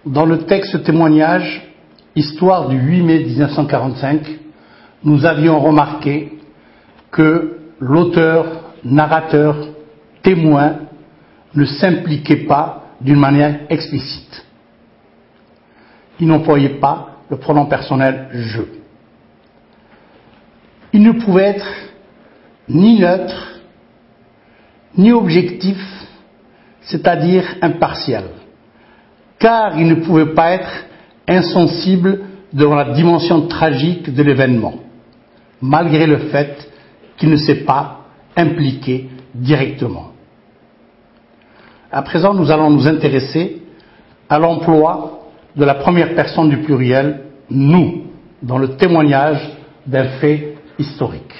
Dans le texte témoignage, Histoire du 8 mai 1945, nous avions remarqué que l'auteur, narrateur, témoin ne s'impliquait pas d'une manière explicite. Il n'employait pas le pronom personnel « je ». Il ne pouvait être ni neutre, ni objectif, c'est-à-dire impartial, car il ne pouvait pas être insensible devant la dimension tragique de l'événement, malgré le fait qu'il ne s'est pas impliqué directement. À présent, nous allons nous intéresser à l'emploi de la première personne du pluriel « nous » dans le témoignage d'un fait historique.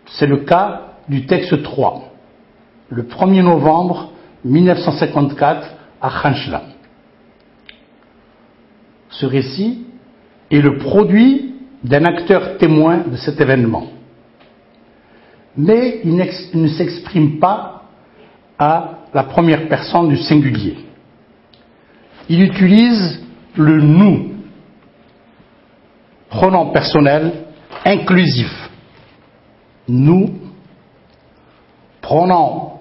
C'est le cas du texte 3, le 1er novembre 1954 à Khanchla. Ce récit est le produit d'un acteur témoin de cet événement. Mais il ne s'exprime pas à la première personne du singulier. Il utilise le « nous », pronom personnel inclusif. Nous, pronom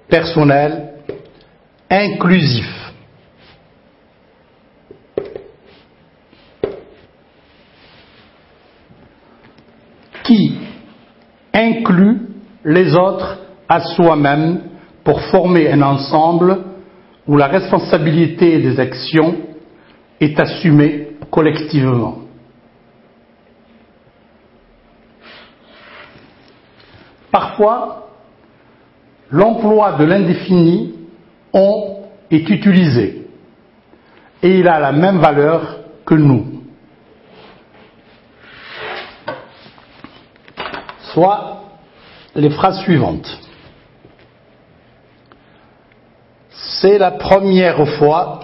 personnel inclusif. Qui inclut les autres à soi-même pour former un ensemble où la responsabilité des actions est assumée collectivement. Parfois, l'emploi de l'indéfini « on » est utilisé et il a la même valeur que nous. Soit les phrases suivantes. C'est la première fois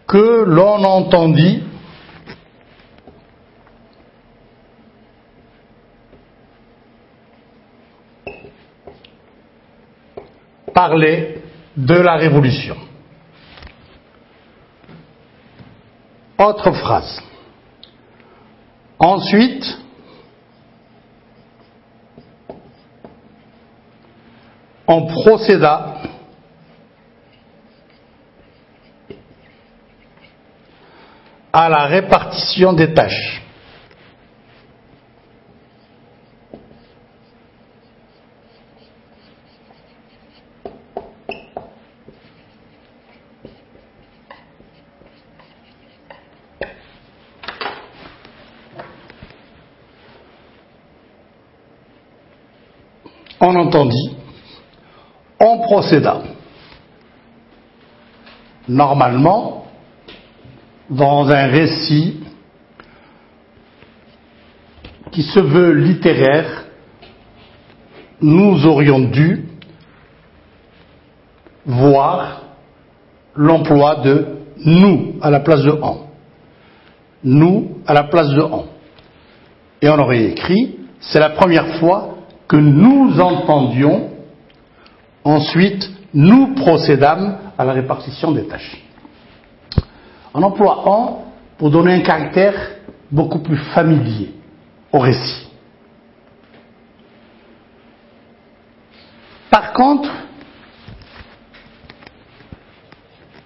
que l'on entendit parler de la Révolution. Autre phrase. Ensuite, on procéda à la répartition des tâches. On entendit, on procéda. Normalement, dans un récit qui se veut littéraire, nous aurions dû voir l'emploi de nous à la place de on. Nous à la place de on. Et on aurait écrit, c'est la première fois que nous entendions, ensuite nous procédâmes à la répartition des tâches. On emploie on pour donner un caractère beaucoup plus familier au récit. Par contre,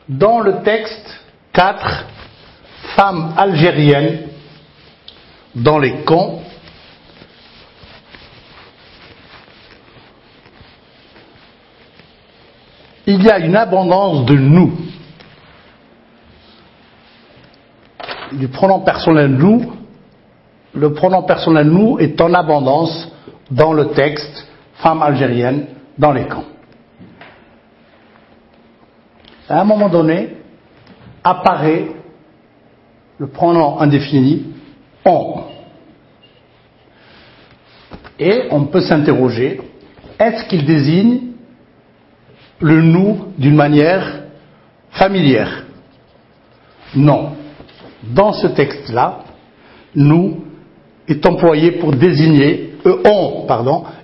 dans le texte 4, femmes algériennes dans les camps, il y a une abondance de nous. Du pronom personnel nous, le pronom personnel nous est en abondance dans le texte femmes algériennes dans les camps. À un moment donné, apparaît le pronom indéfini on. Et on peut s'interroger, est-ce qu'il désigne le nous d'une manière familière? Non. dans ce texte-là, nous est employé pour désigner,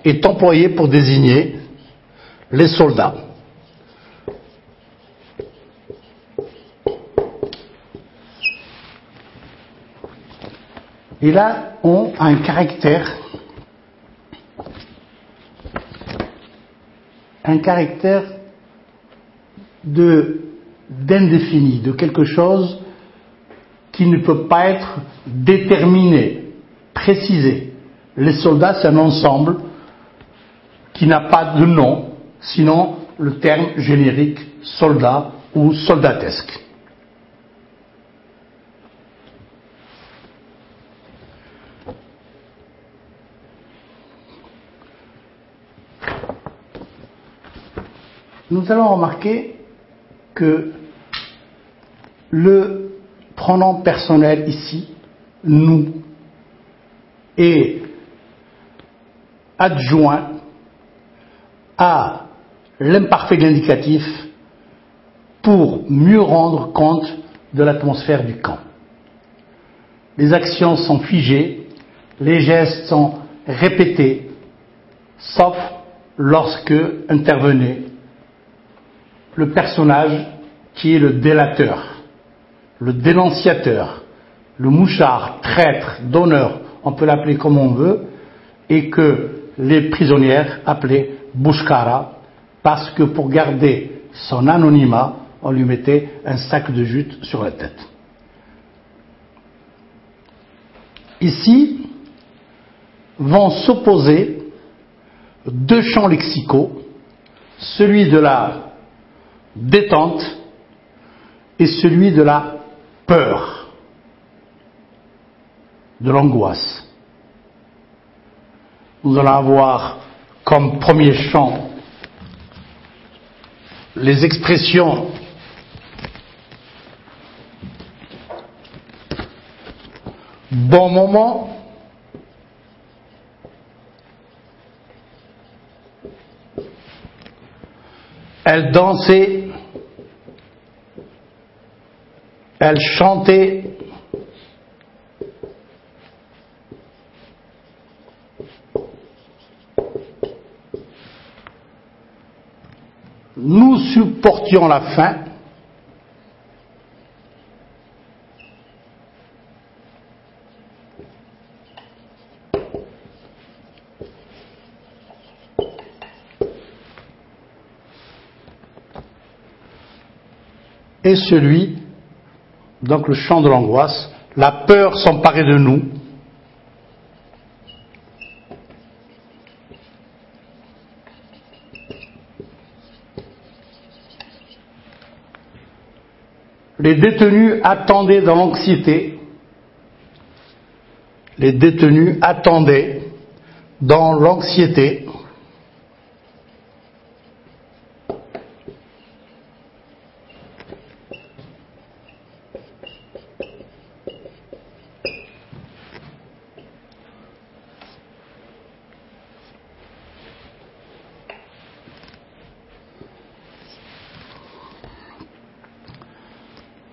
est employé pour désigner les soldats. Et là, on a un caractère d'indéfini, de quelque chose qui ne peut pas être déterminé, précisé. Les soldats, c'est un ensemble qui n'a pas de nom, sinon le terme générique soldat ou soldatesque. Nous allons remarquer que le pronom personnel ici, nous, est adjoint à l'imparfait de l'indicatif pour mieux rendre compte de l'atmosphère du camp. Les actions sont figées, les gestes sont répétés, sauf lorsque intervenait le personnage qui est le délateur, le dénonciateur, le mouchard, traître, donneur, on peut l'appeler comme on veut, et que les prisonnières appelaient Bouchkara, parce que pour garder son anonymat, on lui mettait un sac de jute sur la tête. Ici vont s'opposer deux champs lexicaux, celui de la détente et celui de la peur, de l'angoisse. Nous allons avoir comme premier champ les expressions bon moment, elle dansait, elle chantait, nous supportions la faim, et celui, donc le chant de l'angoisse, la peur s'emparait de nous, les détenus attendaient dans l'anxiété, les détenus attendaient dans l'anxiété,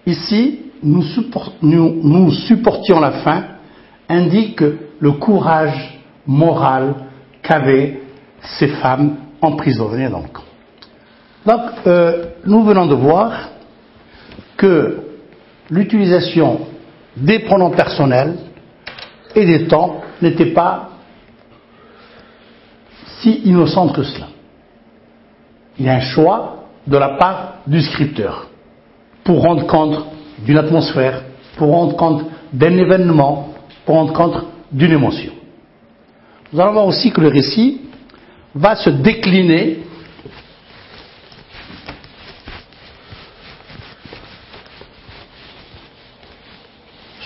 ici, nous supportions la faim, indique le courage moral qu'avaient ces femmes emprisonnées dans le camp. Donc, nous venons de voir que l'utilisation des pronoms personnels et des temps n'était pas si innocente que cela. Il y a un choix de la part du scripteur pour rendre compte d'une atmosphère, pour rendre compte d'un événement, pour rendre compte d'une émotion. Nous allons voir aussi que le récit va se décliner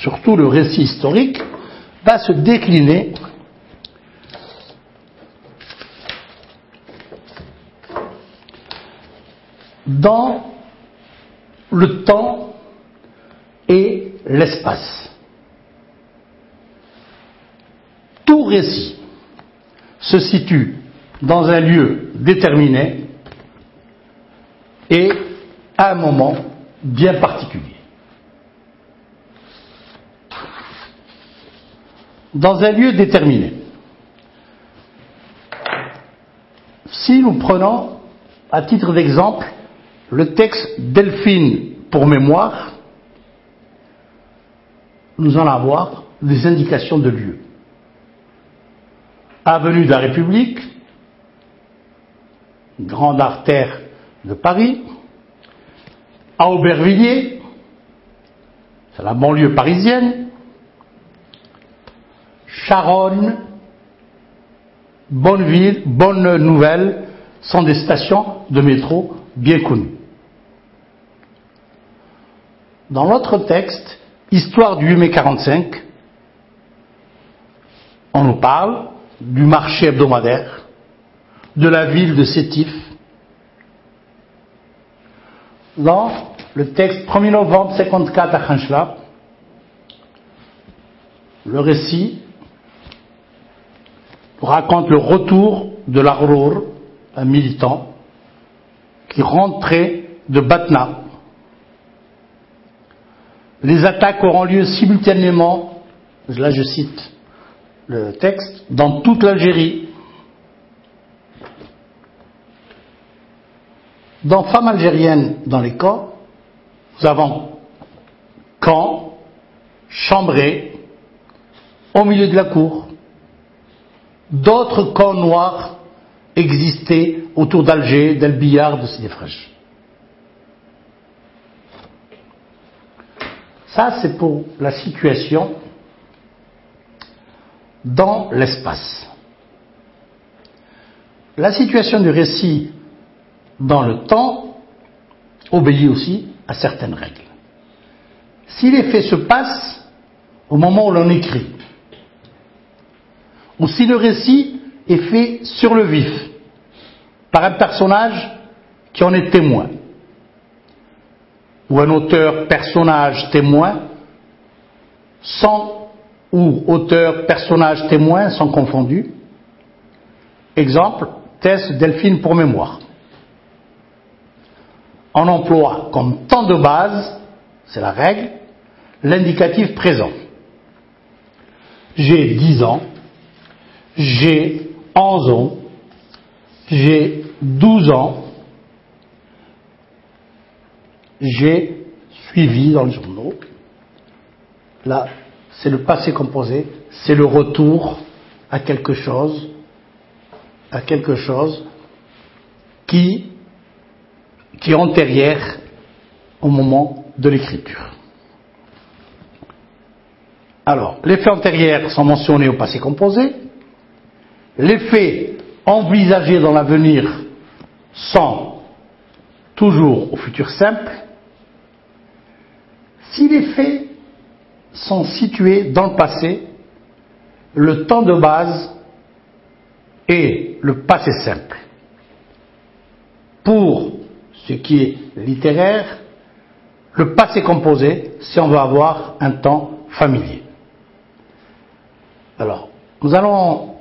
surtout le récit historique va se décliner dans le temps et l'espace. Tout récit se situe dans un lieu déterminé et à un moment bien particulier. dans un lieu déterminé. Si nous prenons, à titre d'exemple, le texte Delphine pour mémoire, nous allons avoir des indications de lieu. Avenue de la République, grande artère de Paris, à Aubervilliers, c'est la banlieue parisienne, Charonne, Bonneville, Bonne Nouvelle sont des stations de métro bien connues. Dans l'autre texte, Histoire du 8 mai 45, on nous parle du marché hebdomadaire, de la ville de Sétif. Dans le texte 1er novembre 54 à Khanchla, le récit raconte le retour de l'Aghrour, un militant qui rentrait de Batna. Les attaques auront lieu simultanément, là je cite le texte, dans toute l'Algérie. Dans Femmes algériennes dans les camps, nous avons Caen, Chambray, au milieu de la cour. D'autres camps noirs existaient autour d'Alger, d'El Billard, de Sidi Frege. Ça, c'est pour la situation dans l'espace. La situation du récit dans le temps obéit aussi à certaines règles. Si les faits se passent au moment où l'on écrit, ou si le récit est fait sur le vif, par un personnage qui en est témoin, ou un auteur, personnage, témoin, ou auteur, personnage, témoin sont confondus. Exemple, texte Delphine pour mémoire. On emploie comme temps de base, c'est la règle, l'indicatif présent. J'ai 10 ans, j'ai 11 ans, j'ai 12 ans, j'ai suivi dans les journaux. Là, c'est le passé composé, c'est le retour à quelque chose qui est antérieur au moment de l'écriture. Alors, les faits antérieurs sont mentionnés au passé composé, les faits envisagés dans l'avenir sont toujours au futur simple. Si les faits sont situés dans le passé, le temps de base est le passé simple. Pour ce qui est littéraire, le passé composé, si on veut avoir un temps familier. Alors, nous allons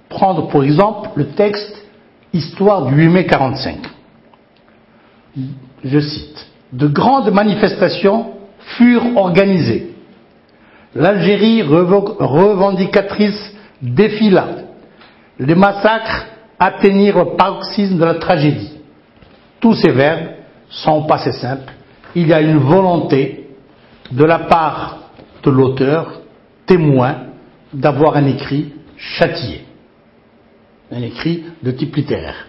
prendre pour exemple le texte Histoire du 8 mai 45. Je cite: de grandes manifestations furent organisées. L'Algérie revendicatrice défila. Les massacres atteignirent le paroxysme de la tragédie. Tous ces verbes sont au passé simple. Il y a une volonté de la part de l'auteur, témoin, d'avoir un écrit châtié, un écrit de type littéraire.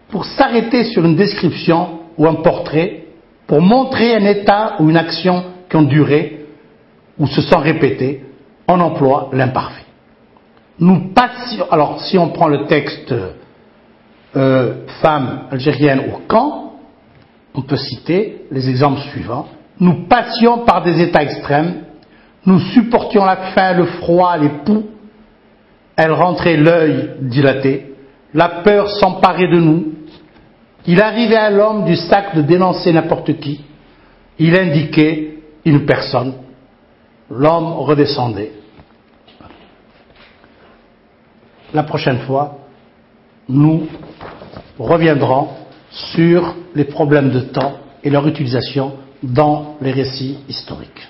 Pour s'arrêter sur une description ou un portrait, pour montrer un état ou une action qui ont duré ou se sont répétées, on emploie l'imparfait. Nous passions, alors si on prend le texte Femmes algériennes au camp, on peut citer les exemples suivants. Nous passions par des états extrêmes, nous supportions la faim, le froid, les poux, elle rentrait l'œil dilaté, la peur s'emparait de nous, il arrivait à l'homme du sac de dénoncer n'importe qui, il indiquait une personne, l'homme redescendait. La prochaine fois, nous reviendrons sur les problèmes de temps et leur utilisation dans les récits historiques.